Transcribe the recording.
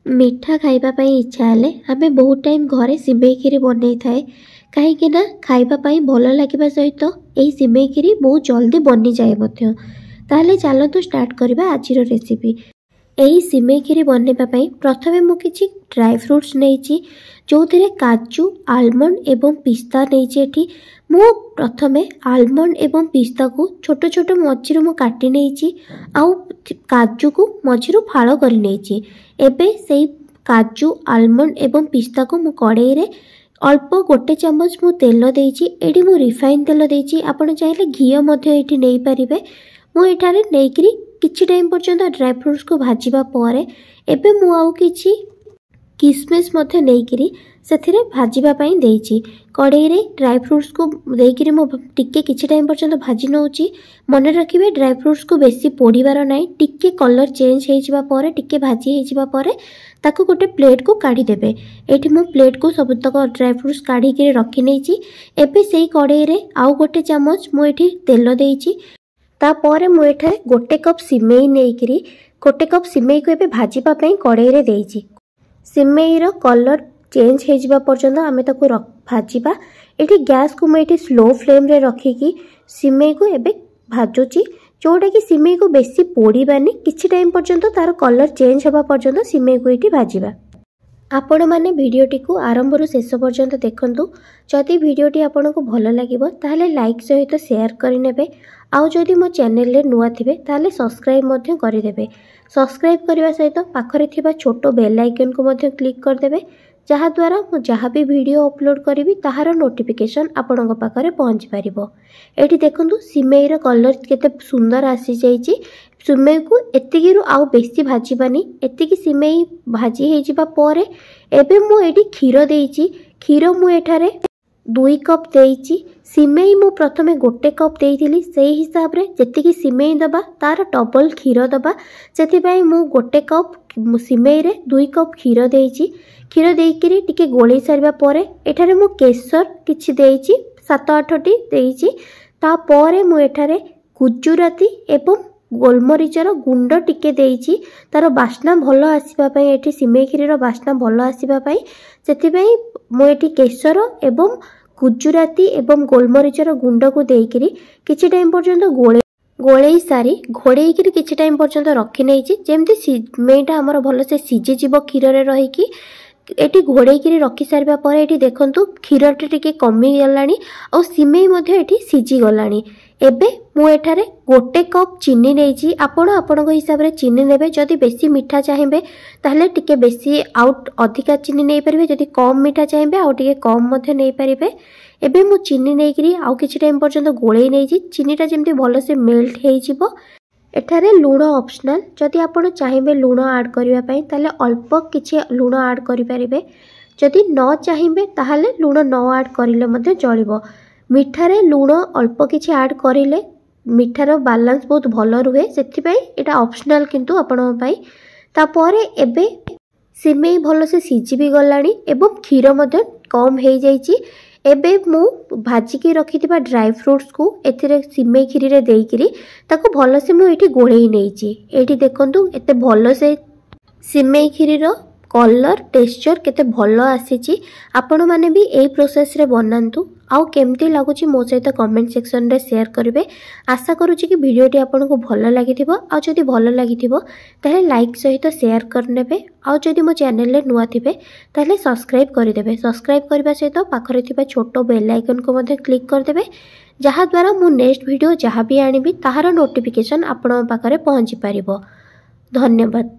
मिठा खाइबा पई इच्छा हेले आमे बहुत टाइम घरे सिमेई खीरी बनै थाए कहीं ना खाइबा पई भल लागिबा सहित एही सिमेई खीरी बहुत जल्दी बनी जाए मध्य। ताहले चलतु स्टार्ट करबा आजिर रेसिपी। एही सिमेई खीरी बनैबा पई प्रथमे मु किछि ड्राई फ्रूट्स नेइछि जो थिरे काजू आलमंड एवं पिस्ता नेइछि। एठी मु प्रथमे आलमंड एवं पिस्ता को छोट छोट मझिरु मु काटी नेइछि आउ काजू को मझिरु फाळ करि नेइछि। एबे सेई काजू आलमंड एवं पिस्ता को मु कड़ाई रे अल्प गोटे चम्मच मु तेल देइछि। एठी मु रिफाइन तेल देइछि, आपण चाहिले घी मध्य एठी नै परिबे। मु एठारे नेइकरी किछि टाइम पर्यंत ड्राई फ्रूट्स को भाजिबा परे एबे मु आउ किछि किसमिस मध्य नेइकरी सेथिरे भाजिबा पई देइछि। कड़ाई रे ड्राई फ्रूट्स को देइकरी मु टिके किछि टाइम पर्यंत भाजी नउछि। मने रखिबे ड्राई फ्रूट्स को बेसी पोड़ीबार नै, टिके कलर चेंज हे जिबा परे टिके भाजी हे जिबा परे ताको गोटे प्लेट को काढी देबे। एठी मु प्लेट को सबतक ड्राई फ्रूट्स काढी के रखी नेइछि। एबे सेही कड़ाई रे आउ गोटे चम्मच मु एठी तेल देइछि। ता परे मु एठा गोटे कप सिमेई नेइकरी गोटे कप सिमेई को एबे भाजीबा पई कड़ाई रे देइछि। सिमेई रो कलर चेंज हे जिबा पर्यंत आमे ताको भाजीबा। एठी गैस को मैं एठी स्लो फ्लेम रे रखी की सिमेई को एबे भाजुची, जोटा कि सिमेई को बेसी पोड़ीबानी, किछि टाइम पर्यंत तार कलर चेंज होबा पर्यंत सिमेई को एठी भाजीबा। आपण माने भिडियोटी को आरंभ रु शेष पर्यंत देखंतु। जदि भिडियोटी आपन को भल लागिबो ताहले लाइक सहित शेयर करि नेबे। आउ जदि मो चैनल रे नुआ थिबे ताहले सब्सक्राइब मध्य करि देबे। सब्सक्राइब करबा सहित पाखरे थिबा छोटो बेल आइकन को मध्य क्लिक कर देबे, जहा द्वारा मु जहा भी वीडियो अपलोड करिवि ताहार नोटिफिकेशन आपनक पाखरे पहुंच पारिबो। एठी देखंतु सिमेई रो कलर केते सुंदर आसी जाईची। सिमेई को एतिकिरु आउ बेसी भाजीबानी, एतिकी सिमेई भाजी हे जिबा परे एबे मु एठी खीरो देइची। खीरो मु एठारे 2 कप देइची। सिमेई मु प्रथमे गोटे कप देइथिली, सेही हिसाब रे जेतिकी सिमेई दबा तार डबल खीरो दबा। सेति पई मु गोटे कप सिमेई रे 2 कप खीरो देइची। खीरो देइकरी टिके गोळी सारबा परे एठारे मु केसर किछि देइची, 7-8 टी देइची। ता परे मु एठारे गुजुराती एवं गोलमरीचर गुंड टिके देइची, तार बास्ना भलो आसीबा पई। एठी सिमेई खीरीर बास्ना भलो आसीबा पई सेति पई मु एठी केसर एवं गुजुराती एवं गोलमरीचर गुंड को देइकरी किछि टाइम पर्यंत गोळेई सारी घोड़ेई करी किछि टाइम पर्यंत रखी नेइची, जेमति सिमेईटा हमर भलो से सिजे जिवो खीर रे रही की। एटी घोड़ेई करी रखी सारबा परे एटी देखंतु खीरटे टिके कमी गलानी और सिमेई मध्ये एटी सिजी गलानी। एबे मु एठारे गोटे कप चीनी नेइची। आपण आपणक हिसाब रे चीनी नेबे। जदि बेसी मीठा चाहिबे ताहले टिके बेसी आउट अधिका चीनी नै परिबे, जदि कम मीठा चाहिबे आउ टिके कम मध्ये नै परिबे। एबे मु चीनी नै करी आउ किछि टाइम पर्यंत गोळेई नेइची। चीनीटा जेमति भलो से मेल्ट हेइ जिवो। एठारे लूण ऑप्शनल, जदि आपण चाहिबे लूण ऐड करिवा पई ताले अल्प किछि लूण ऐड करि परिबे। जदि न चाहिबे ताहले लूण न ऐड करिले मध्ये चलिबो। मिठारे लूण अल्प किछि ऐड करिले मिठार बैलेंस बहुत भलो रुहे, सेथि पई एटा ऑप्शनल किंतु आपण पई। ता परे एबे सिमेई भलो से सिजी भी गलानी एवं खीर मध्ये कम हेइ जाईची। एबे मु भाजी के रखिथिबा ड्राई फ्रूट्स को एथिरे सिमेई खीरी रे देइकरी ताको भलो से मु एठी गोळेई नेइची। एठी देखंतु एते भलो से सिमेई खीरी रो कलर टेक्सचर केते भलो आसीची। आपण माने भी एई प्रोसेस रे बनांतु। आउ केमती लागुची मो सहित कमेंट सेक्शन रे शेयर करिवे। आशा करूची कि वीडियोटी आपन को भलो लागिथिबो। आ जदि भलो लागिथिबो ताले लाइक सहित शेयर करनेबे। आ जदि मो चैनल रे नुआ थिबे ताले सब्सक्राइब करि देबे। सब्सक्राइब करबा सहित पाखरे थिबा छोटो बेल आइकन को मध्ये क्लिक कर देबे, जहा द्वारा मु नेक्स्ट वीडियो जहा भी आनिबी ताहार नोटिफिकेशन आपन पाखरे पहुंची पारिबो। धन्यवाद।